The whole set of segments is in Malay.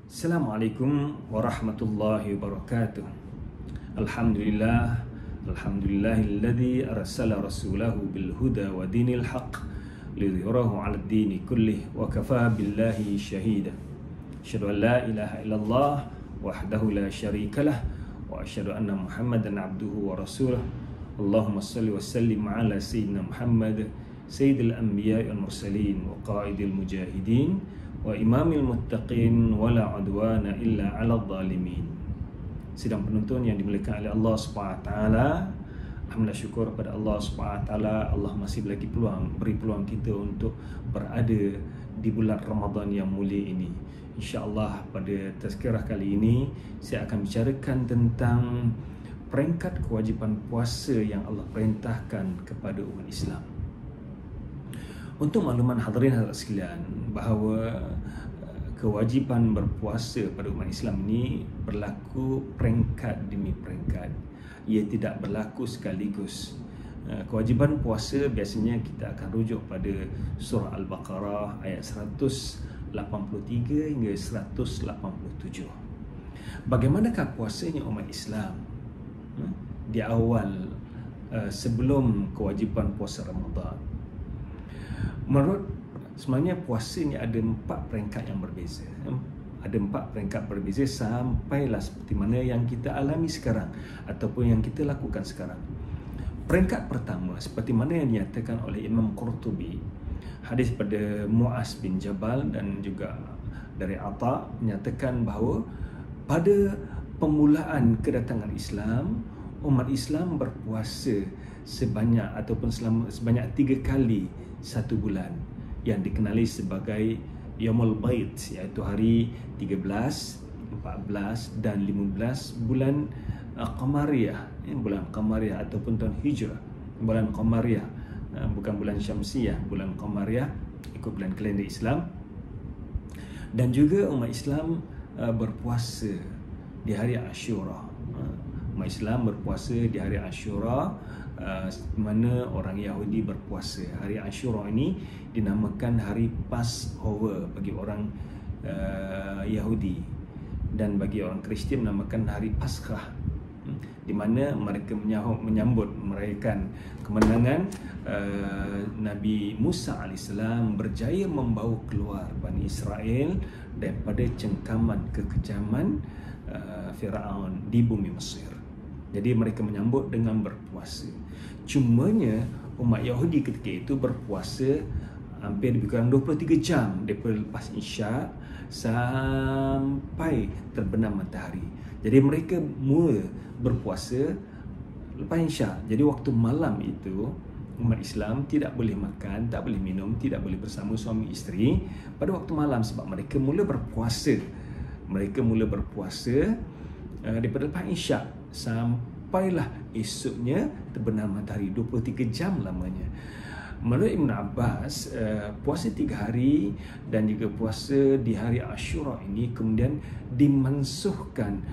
Assalamualaikum warahmatullahi wabarakatuh. Alhamdulillah, alhamdulillahilladzi arsala rasulahu bil huda wa dinil haqq liyudhhirahu 'ala ad-dini kullih wa kafaa billahi shahida. Asyhadu an la ilaha illallah wahdahu la syarikalah wa asyhadu anna Muhammadan abduhu wa rasuluh. Allahumma shalli wa sallim 'ala sayyidina Muhammad sayyidil anbiya'i wal mursalin wa qaidil mujahidin wa imamil muttaqin wala udwana illa 'alal zalimin. Sidang penonton yang dimuliakan oleh Allah Subhanahu wa taala, alhamdulillah syukur kepada Allah Subhanahu wa taala, Allah masih beri peluang kita untuk berada di bulan Ramadan yang mulia ini. Insya-Allah pada tazkirah kali ini saya akan bicarakan tentang peringkat kewajipan puasa yang Allah perintahkan kepada umat Islam. Untuk makluman hadirin hadirat sekalian, bahawa kewajipan berpuasa pada umat Islam ini berlaku peringkat demi peringkat. Ia tidak berlaku sekaligus. Kewajipan puasa biasanya kita akan rujuk pada surah Al-Baqarah ayat 183 hingga 187. Bagaimanakah puasanya umat Islam di awal sebelum kewajipan puasa Ramadan? Menurut sebenarnya puasa ni ada 4 peringkat yang berbeza. Ada 4 peringkat berbeza sampailah seperti mana yang kita alami sekarang ataupun yang kita lakukan sekarang. Peringkat pertama seperti mana yang dinyatakan oleh Imam Qurtubi, hadis pada Muaz bin Jabal dan juga dari Atha menyatakan bahawa pada permulaan kedatangan Islam, umat Islam berpuasa sebanyak 3 kali satu bulan yang dikenali sebagai Yaumul Bait, iaitu hari 13, 14 dan 15 bulan Qamariyah, bulan Qamariyah ataupun tahun Hijrah, bulan Qamariyah, bukan bulan Syamsiyah, bulan Qamariyah ikut bulan kalender Islam. Dan juga umat Islam berpuasa di hari Ashura. Umat Islam berpuasa di hari Ashura, mana orang Yahudi berpuasa. Hari Ashura ini dinamakan hari Passover bagi orang Yahudi, dan bagi orang Kristian dinamakan hari Paskah, di mana mereka menyambut merayakan kemenangan Nabi Musa AS berjaya membawa keluar Bani Israel daripada cengkaman kekejaman Firaun di bumi Mesir. Jadi mereka menyambut dengan berpuasa. Cumanya umat Yahudi ketika itu berpuasa hampir lebih kurang 23 jam daripada lepas Isyak sampai terbenam matahari. Jadi mereka mula berpuasa lepas Isyak. Jadi waktu malam itu umat Islam tidak boleh makan, tak boleh minum, tidak boleh bersama suami isteri pada waktu malam, sebab mereka mula berpuasa. Mereka mula berpuasa daripada lepas Isyak sampailah esoknya terbenam matahari, 23 jam lamanya. Menurut Ibn Abbas, puasa 3 hari dan juga puasa di hari Ashura ini kemudian dimansuhkan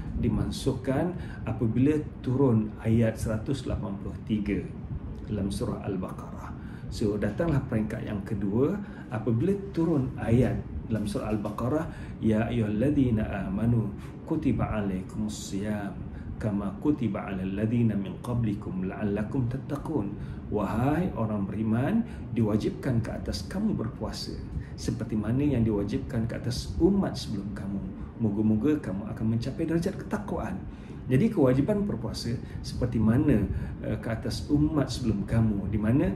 apabila turun ayat 183 dalam surah Al-Baqarah. So datanglah peringkat yang kedua apabila turun ayat dalam surah Al-Baqarah, ya ayyuhalladzina amanu kutiba alaikumusiyam kama kutiba alal ladzina min qablikum la'allakum tattaqun. Wahai orang beriman, diwajibkan ke atas kamu berpuasa seperti mana yang diwajibkan ke atas umat sebelum kamu. Moga-moga kamu akan mencapai darjat ketakwaan. Jadi kewajipan berpuasa seperti mana ke atas umat sebelum kamu, di mana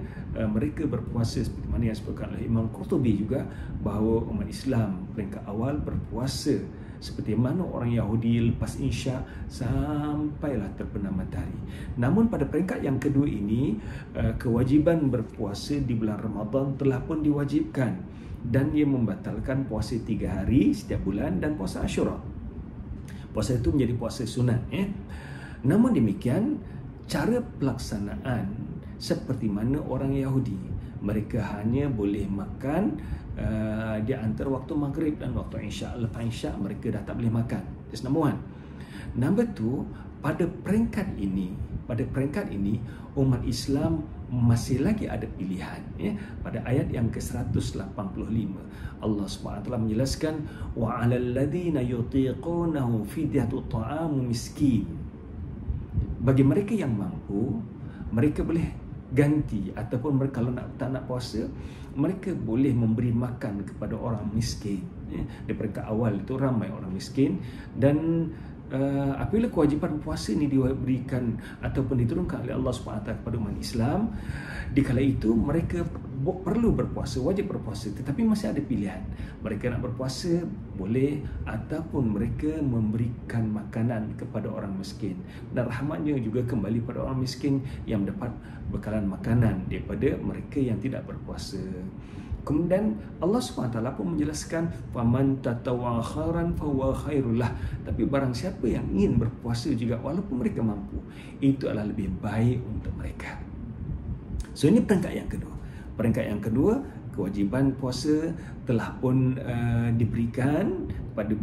mereka berpuasa seperti mana yang disebutkan oleh Imam Qurtubi juga, bahawa umat Islam peringkat awal berpuasa seperti mana orang Yahudi lepas Isyak sampailah terbenam matahari. Namun pada peringkat yang kedua ini, kewajipan berpuasa di bulan Ramadan telah pun diwajibkan, dan ia membatalkan puasa 3 hari setiap bulan dan puasa Ashura. Puasa itu menjadi puasa sunat. Namun demikian, cara pelaksanaan seperti mana orang Yahudi, mereka hanya boleh makan di antara waktu maghrib dan waktu Isyak. Lepas Isyak mereka dah tak boleh makan. That's number 1. Number 2, pada peringkat ini umat Islam masih lagi ada pilihan, ya. Pada ayat yang ke-185 Allah SWT menjelaskan wa 'alal ladzina yutiqunahu fidyatut ta'amu miskin. Bagi mereka yang mampu, mereka boleh ganti, ataupun mereka kalau tak nak puasa, mereka boleh memberi makan kepada orang miskin, ya. Di peringkat awal itu ramai orang miskin, dan apabila kewajipan puasa ini diberikan ataupun diturunkan oleh Allah SWT kepada umat Islam, di kala itu mereka perlu berpuasa, wajib berpuasa, tetapi masih ada pilihan. Mereka nak berpuasa boleh, ataupun mereka memberikan makanan kepada orang miskin, dan rahmatnya juga kembali pada orang miskin yang mendapat bekalan makanan daripada mereka yang tidak berpuasa. Kemudian Allah SWT pun menjelaskan faman tatawwa khairan fahuwa khairul lah. Tapi barang siapa yang ingin berpuasa juga walaupun mereka mampu, itu adalah lebih baik untuk mereka. So ini peringkat yang kedua. Peringkat yang kedua, kewajipan puasa telah pun diberikan pada,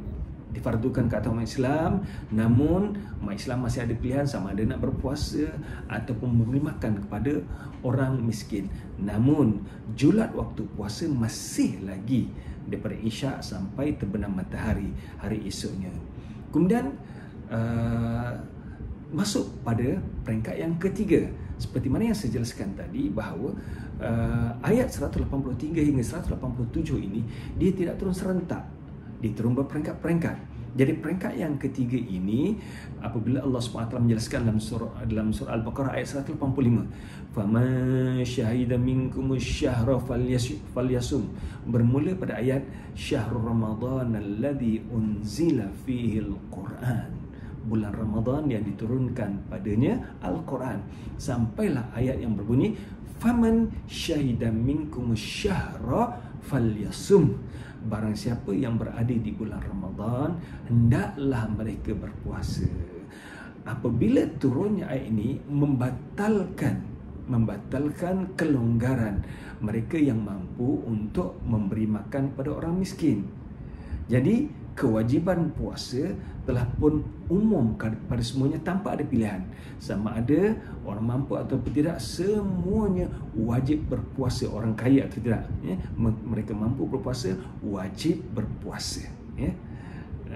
difardukan ke atas umat Islam, namun umat Islam masih ada pilihan sama ada nak berpuasa ataupun memberi makan kepada orang miskin. Namun julat waktu puasa masih lagi daripada Isyak sampai terbenam matahari hari esoknya. Kemudian masuk pada peringkat yang ketiga, seperti mana yang saya jelaskan tadi, bahawa ayat 183 hingga 187 ini dia tidak turun serentak, dia turun berperingkat-peringkat. Jadi peringkat yang ketiga ini apabila Allah SWT menjelaskan dalam surah Al-Baqarah ayat 185, faman syahida minkumus syahra falyasum, bermula pada ayat syahrul ramadhan alladhi unzila fihi al-Quran, bulan Ramadan yang diturunkan padanya Al-Quran, sampailah ayat yang berbunyi faman syahida minkumus syahra falyasum, barang siapa yang berada di bulan Ramadan hendaklah mereka berpuasa. Apabila turunnya ayat ini membatalkan kelonggaran mereka yang mampu untuk memberi makan pada orang miskin. Jadi kewajiban puasa telah pun umum pada semuanya tanpa ada pilihan. Sama ada orang mampu ataupun tidak, semuanya wajib berpuasa, orang kaya atau tidak, ya. Mereka mampu berpuasa, wajib berpuasa, ya.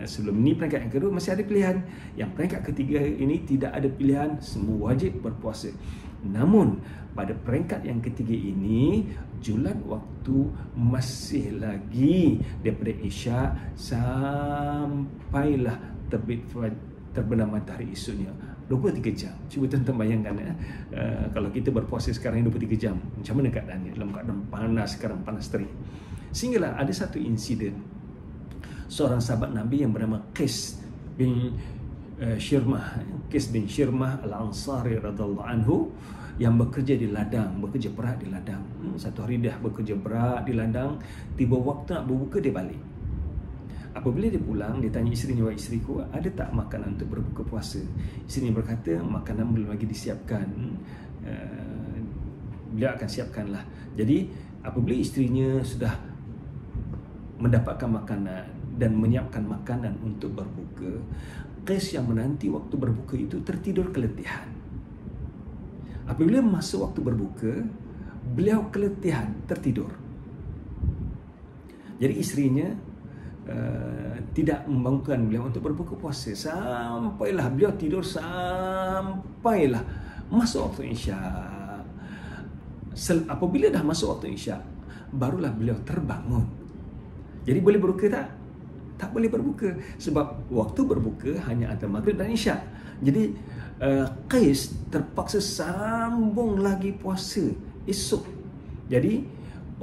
Sebelum ini peringkat yang kedua masih ada pilihan. Yang peringkat ketiga ini tidak ada pilihan, semua wajib berpuasa. Namun pada peringkat yang ketiga ini julat waktu masih lagi daripada Isyak sampailah terbenam matahari esoknya, 23 jam. Cuba tuan-tuan bayangkan, kalau kita berpuasa sekarang 23 jam, macam mana keadaannya dalam keadaan panas sekarang, panas terik. Sehinggalah ada satu insiden seorang sahabat Nabi yang bernama Qais bin Shirmah Al-Ansari radhiyallahu anhu, yang bekerja di ladang, bekerja berat di ladang. Satu hari dia bekerja berat di ladang, tiba waktu nak berbuka dia balik. Apabila dia pulang, dia tanya isterinya, "Wahai isteriku, ada tak makanan untuk berbuka puasa?" Isterinya berkata, "Makanan belum lagi disiapkan." Beliau akan siapkanlah. Jadi apabila isterinya sudah mendapatkan makanan dan menyiapkan makanan untuk berbuka, Qais yang menanti waktu berbuka itu tertidur keletihan. Apabila masuk waktu berbuka, beliau keletihan, tertidur. Jadi isterinya tidak membangunkan beliau untuk berbuka puasa. Sampailah beliau tidur, sampailah masuk waktu Isyak. Apabila dah masuk waktu Isyak, barulah beliau terbangun. Jadi boleh berbuka tak? Tak boleh berbuka, sebab waktu berbuka hanya antara maghrib dan Isyak. Jadi Qais terpaksa sambung lagi puasa esok. Jadi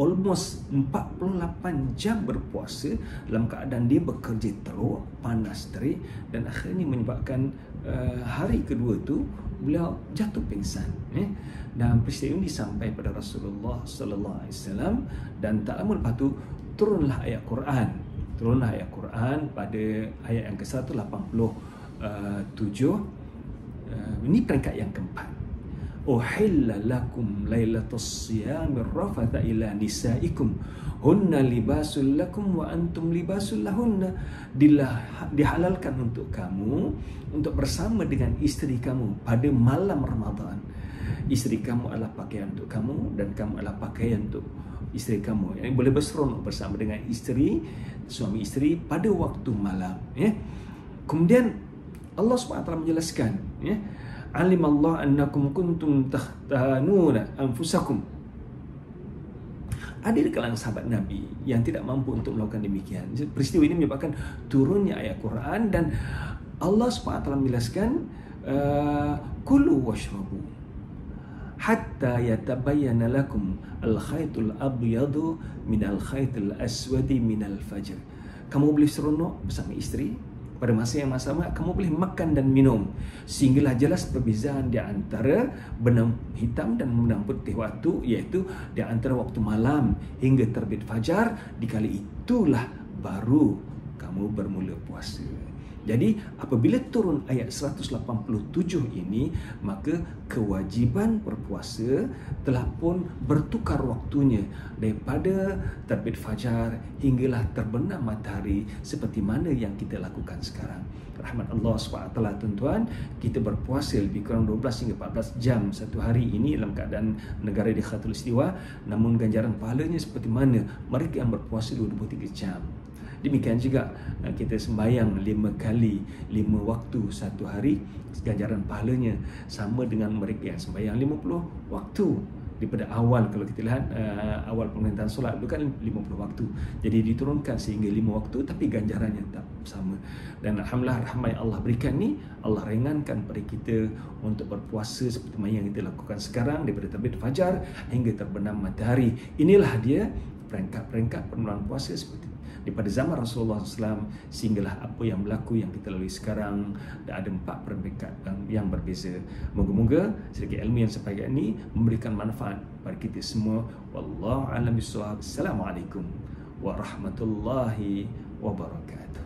almost 48 jam berpuasa dalam keadaan dia bekerja teruk, panas terik, dan akhirnya menyebabkan hari kedua tu beliau jatuh pingsan. Dan peristiwa ini sampai pada Rasulullah sallallahu alaihi wasallam, dan tak lama lepas tu turunlah ayat Quran. Pada ayat yang ke-187. Ini peringkat yang keempat. Uhilla lakum lailatus siyamir rafatha ila nisaikum hunna libasul lakum wa antum libasul lahunna. Dihalalkan untuk kamu untuk bersama dengan isteri kamu pada malam Ramadan. isteri kamu adalah pakaian untuk kamu dan kamu adalah pakaian untuk isteri kamu. Yang boleh berseronok bersama dengan isteri, suami isteri pada waktu malam, ya. Kemudian Allah SWT menjelaskan, ya, alimallahu annakum kuntum tahtanuna anfusakum. Ada di kalangan sahabat Nabi yang tidak mampu untuk melakukan demikian. Peristiwa ini menyebabkan turunnya ayat Quran dan Allah SWT menjelaskan, kulu washrabu hatta yatabayyana lakum al-khaytul abyadu minal khaytil aswadi minal fajr. Kamu boleh seronok bersama isteri pada masa yang sama, kamu boleh makan dan minum sehinggalah jelas perbezaan di antara benang hitam dan benang putih waktu, iaitu di antara waktu malam hingga terbit fajar. Dikala itulah baru kamu bermula puasa. Jadi apabila turun ayat 187 ini, maka kewajiban berpuasa telah pun bertukar waktunya daripada terbit fajar hinggalah terbenam matahari seperti mana yang kita lakukan sekarang. Rahmat Allah SWT, tuan-tuan, kita berpuasa lebih kurang 12 hingga 14 jam satu hari ini dalam keadaan negara di Khatulistiwa, namun ganjaran pahalanya seperti mana mereka yang berpuasa 23 jam. Demikian juga kita sembahyang 5 kali 5 waktu satu hari, ganjaran pahalanya sama dengan mereka yang sembahyang 50 waktu. Daripada awal, kalau kita lihat awal pemerintahan solat itu kan 50 waktu, jadi diturunkan sehingga 5 waktu, tapi ganjarannya tak sama. Dan alhamdulillah, rahmat yang Allah berikan ni, Allah ringankan pada kita untuk berpuasa seperti mana yang kita lakukan sekarang, daripada terbit fajar hingga terbenam matahari. Inilah dia peringkat-peringkat penularan puasa seperti daripada zaman Rasulullah SAW sehinggalah apa yang berlaku yang kita lalui sekarang. Dan ada 4 peringkat yang berbeza. Moga-moga sedikit ilmu yang sampai ini memberikan manfaat pada kita semua. Wallahu a'lam bishawab. Assalamualaikum warahmatullahi wabarakatuh.